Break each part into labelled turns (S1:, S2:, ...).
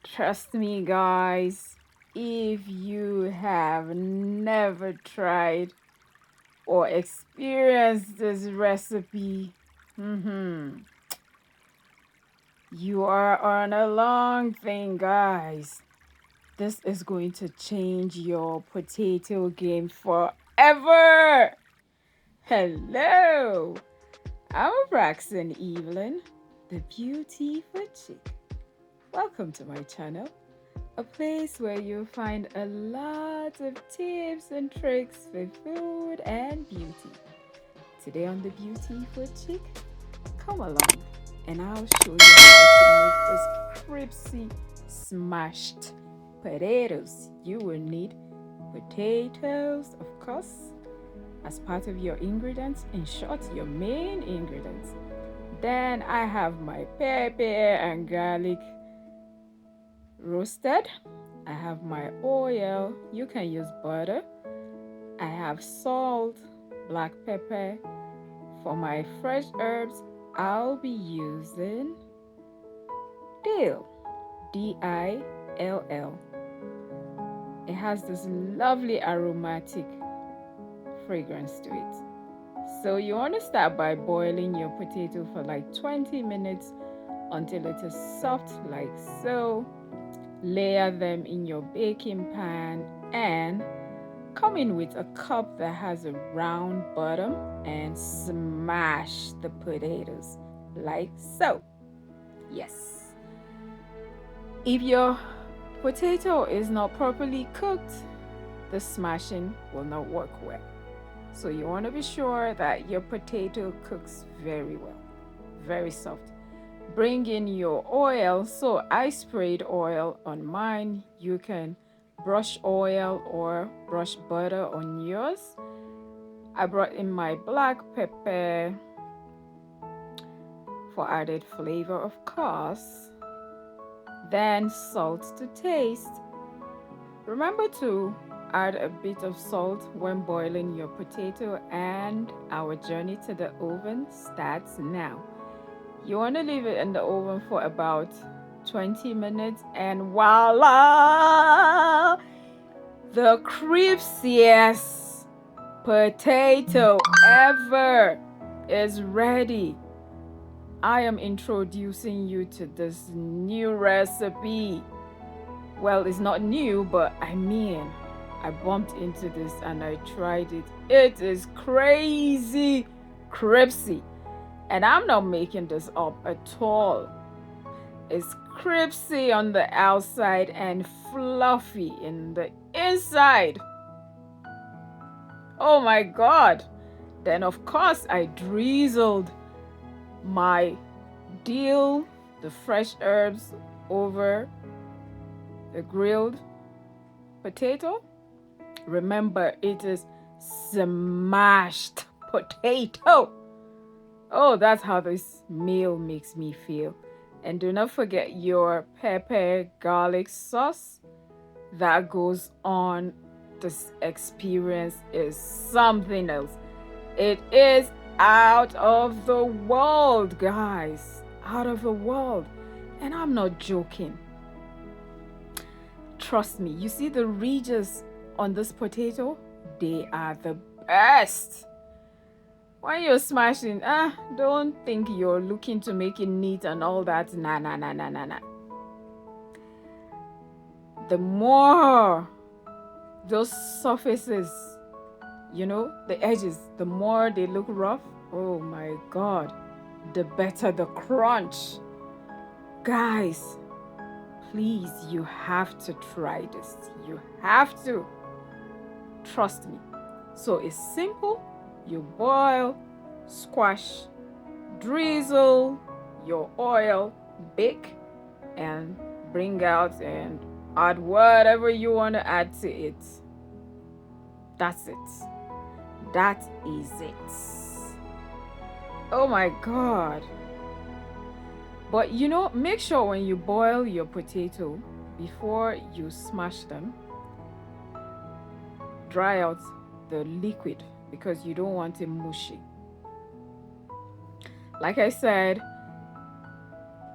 S1: Trust me, guys, if you have never tried or experienced this recipe, you are on a long thing, guys. This is going to change your potato game forever. Hello, I'm Braxton Evelyn, the Beauty Food Chick. Welcome to my channel, a place where you'll find a lot of tips and tricks for food and beauty. Today on the Beauty Food Chick, come along and I'll show you how to make this crispy smashed potatoes. You will need potatoes, of course, as part of your ingredients. In short, your main ingredients. Then I have my pepper and garlic roasted. I have my oil. You can use butter. I have salt, black pepper. For my fresh herbs, I'll be using DILL, DILL. It has this lovely aromatic fragrance to it. So you want to start by boiling your potato for like 20 minutes until it is soft like so. Layer them in your baking pan and come in with a cup that has a round bottom and smash the potatoes like so. Yes. If your potato is not properly cooked, the smashing will not work well. So you want to be sure that your potato cooks very well, very soft. Bring in your oil. So I sprayed oil on mine. You can brush oil or brush butter on yours. I brought in my black pepper for added flavor, of course. Then salt to taste. Remember to add a bit of salt when boiling your potato, and our journey to the oven starts now. You want to leave it in the oven for about 20 minutes and voila! The crispiest potato ever is ready. I am introducing you to this new recipe. Well, it's not new, but I bumped into this and I tried it. It is crazy crispy. And I'm not making this up at all. It's crispy on the outside and fluffy in the inside. Oh my God. Then of course I drizzled my dill, the fresh herbs, over the grilled potato. Remember, it is smashed potato. Oh, that's how this meal makes me feel. And do not forget your pepper garlic sauce. That goes on. This experience is something else. It is out of the world, guys. Out of the world. And I'm not joking. Trust me, you see the ridges on this potato? They are the best. When you're smashing, don't think you're looking to make it neat and all that. Nah. The more those surfaces, the edges, the more they look rough, oh my God, the better the crunch. Guys, please, you have to try this. You have to. Trust me. So it's simple. You boil, squash, drizzle your oil, bake, and bring out and add whatever you want to add to it. That's it. That is it. Oh my God. But make sure when you boil your potato, before you smash them, dry out the liquid because you don't want it mushy. Like I said,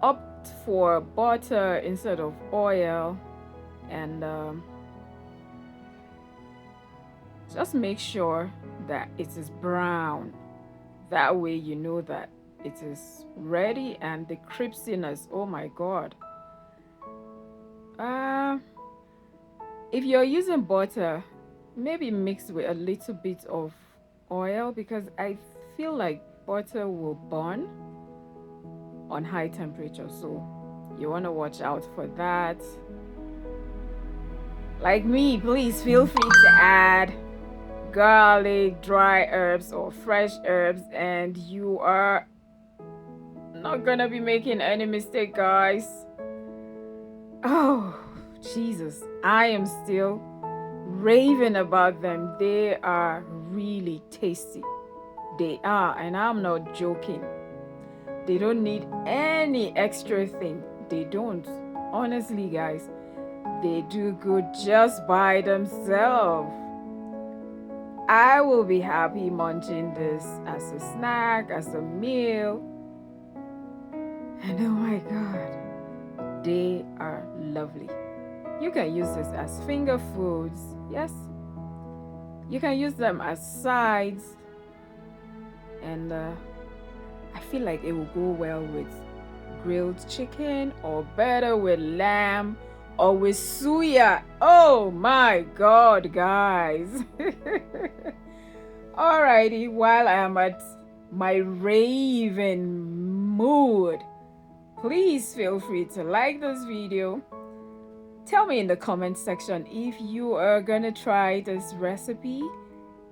S1: opt for butter instead of oil, and just make sure that it is brown. That way you know that it is ready. And the crispiness, oh my god. If you're using butter, maybe mix with a little bit of oil, because I feel like butter will burn on high temperature, so you want to watch out for that. Like me, please feel free to add garlic, dry herbs, or fresh herbs, and you are not gonna be making any mistake, guys. Oh Jesus, I am still raving about them. They are really tasty. They are, and I'm not joking. They don't need any extra thing. They don't. Honestly, guys, they do good just by themselves. I will be happy munching this as a snack, as a meal. And oh my god, they are lovely. You can use this as finger foods. Yes, you can use them as sides, and I feel like it will go well with grilled chicken, or better with lamb, or with suya. Oh my god, guys. Alrighty, while I am at my raving mood, please feel free to like this video. Tell me in the comment section if you are gonna try this recipe,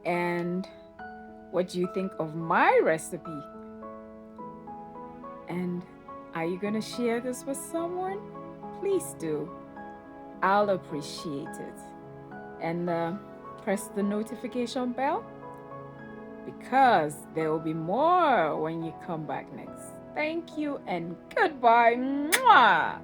S1: and what do you think of my recipe, and are you gonna share this with someone? Please do. I'll appreciate it. And press the notification bell, because there will be more when you come back next. Thank you and goodbye. Mwah!